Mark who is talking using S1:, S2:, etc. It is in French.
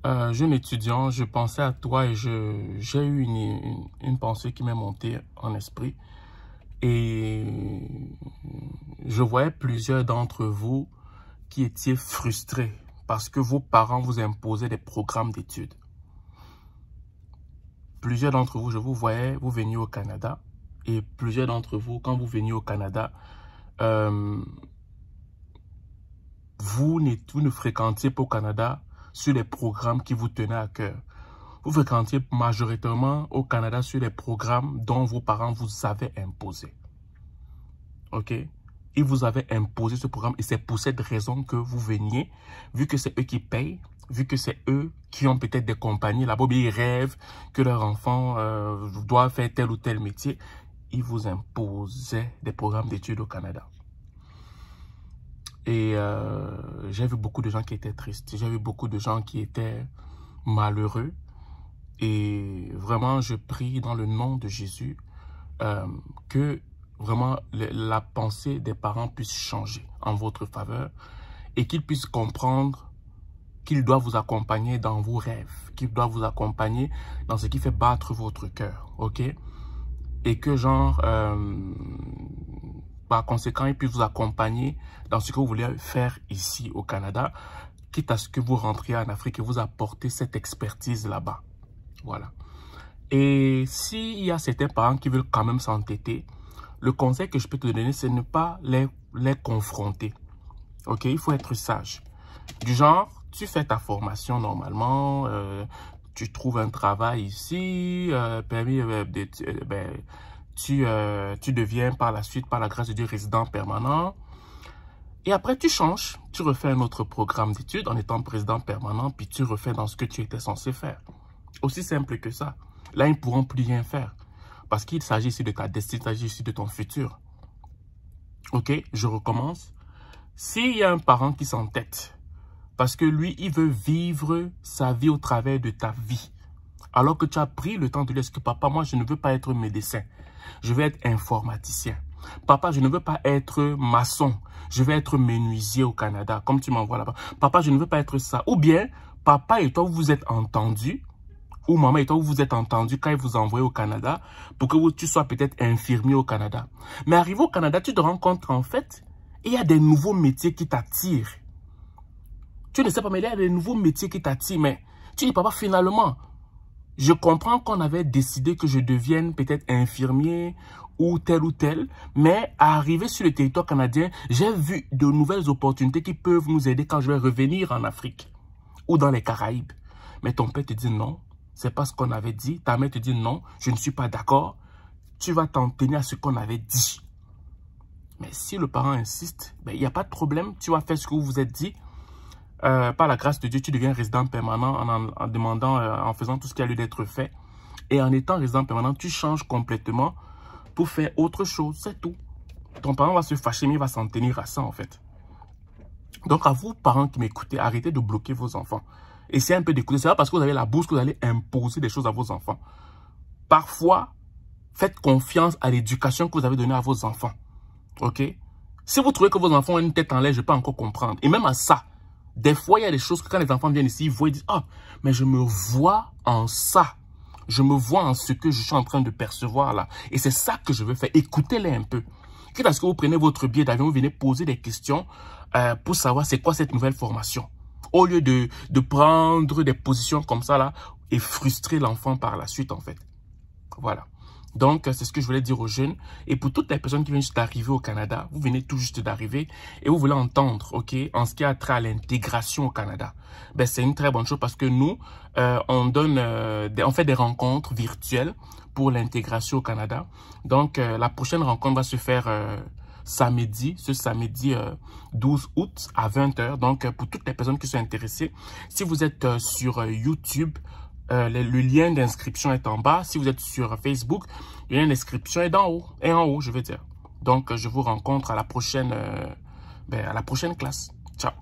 S1: jeune étudiant, je pensais à toi et j'ai eu une pensée qui m'est montée en esprit. Et je voyais plusieurs d'entre vous qui étiez frustrés parce que vos parents vous imposaient des programmes d'études. Plusieurs d'entre vous, je vous voyais, vous veniez au Canada. Et plusieurs d'entre vous, quand vous veniez au Canada, vous ne fréquentiez pas au Canada sur les programmes qui vous tenaient à cœur. Vous fréquentiez majoritairement au Canada sur les programmes dont vos parents vous avaient imposé. Ok? Ils vous avaient imposé ce programme et c'est pour cette raison que vous veniez, vu que c'est eux qui payent, vu que c'est eux qui ont peut-être des compagnies là-bas, ils rêvent que leur enfant doit faire tel ou tel métier. Ils vous imposaient des programmes d'études au Canada. Et j'ai vu beaucoup de gens qui étaient tristes. J'ai vu beaucoup de gens qui étaient malheureux. Et vraiment, je prie dans le nom de Jésus que vraiment la pensée des parents puisse changer en votre faveur et qu'ils puissent comprendre qu'ils doivent vous accompagner dans vos rêves, qu'ils doivent vous accompagner dans ce qui fait battre votre cœur, ok? Et que genre, par conséquent, ils puissent vous accompagner dans ce que vous voulez faire ici au Canada, quitte à ce que vous rentriez en Afrique et vous apportez cette expertise là-bas. Voilà. Et s'il y a certains parents qui veulent quand même s'entêter, le conseil que je peux te donner, c'est ne pas les confronter. Ok? Il faut être sage. Du genre, tu fais ta formation normalement, tu trouves un travail ici, tu deviens par la suite, par la grâce de Dieu, résident permanent. Et après, tu changes, tu refais un autre programme d'études en étant président permanent, puis tu refais dans ce que tu étais censé faire. Aussi simple que ça. Là, ils ne pourront plus rien faire. Parce qu'il s'agit ici de ta destinée, il s'agit ici de ton futur. Ok, je recommence. S'il y a un parent qui s'entête, parce que lui, il veut vivre sa vie au travers de ta vie, alors que tu as pris le temps de lui dire que papa, moi, je ne veux pas être médecin. Je veux être informaticien. Papa, je ne veux pas être maçon. Je veux être menuisier au Canada, comme tu m'envoies là-bas. Papa, je ne veux pas être ça. Ou bien, papa et toi, vous vous êtes entendus. Ou maman et toi, vous vous êtes entendus quand ils vous envoient au Canada pour que tu sois peut-être infirmier au Canada. Mais arrivé au Canada, tu te rends compte qu'en fait, il y a des nouveaux métiers qui t'attirent. Tu ne sais pas, mais il y a des nouveaux métiers qui t'attirent. Mais tu dis, papa, finalement, je comprends qu'on avait décidé que je devienne peut-être infirmier ou tel, mais à arriver sur le territoire canadien, j'ai vu de nouvelles opportunités qui peuvent nous aider quand je vais revenir en Afrique ou dans les Caraïbes. Mais ton père te dit non, c'est pas ce qu'on avait dit. Ta mère te dit non, je ne suis pas d'accord. Tu vas t'en tenir à ce qu'on avait dit. Mais si le parent insiste, il n'y a pas de problème. Tu vas faire ce que vous vous êtes dit. Par la grâce de Dieu, tu deviens résident permanent en demandant, en faisant tout ce qui a lieu d'être fait. Et en étant résident permanent, tu changes complètement pour faire autre chose. C'est tout. Ton parent va se fâcher, mais il va s'en tenir à ça, en fait. Donc, à vous, parents qui m'écoutez, arrêtez de bloquer vos enfants. Essayez un peu d'écouter. C'est pas parce que vous avez la bourse que vous allez imposer des choses à vos enfants. Parfois, faites confiance à l'éducation que vous avez donnée à vos enfants. Ok? Si vous trouvez que vos enfants ont une tête en l'air, je peux encore comprendre. Et même à ça, des fois, il y a des choses que quand les enfants viennent ici, ils voient et disent « Ah, mais je me vois en ça. Je me vois en ce que je suis en train de percevoir là. Et c'est ça que je veux faire. » Écoutez-les un peu. Quitte à ce que vous prenez votre billet d'avion, vous venez poser des questions pour savoir c'est quoi cette nouvelle formation. Au lieu de prendre des positions comme ça là et frustrer l'enfant par la suite en fait. Voilà. Donc, c'est ce que je voulais dire aux jeunes. Et pour toutes les personnes qui viennent juste d'arriver au Canada, vous venez tout juste d'arriver et vous voulez entendre, ok, en ce qui a trait à l'intégration au Canada. Ben, c'est une très bonne chose parce que nous, on fait des rencontres virtuelles pour l'intégration au Canada. Donc, la prochaine rencontre va se faire ce samedi 12 août à 20 h. Donc, pour toutes les personnes qui sont intéressées, si vous êtes sur YouTube, le lien d'inscription est en bas. Si vous êtes sur Facebook, le lien d'inscription est en haut, je veux dire. Donc, je vous rencontre à la prochaine classe. Ciao.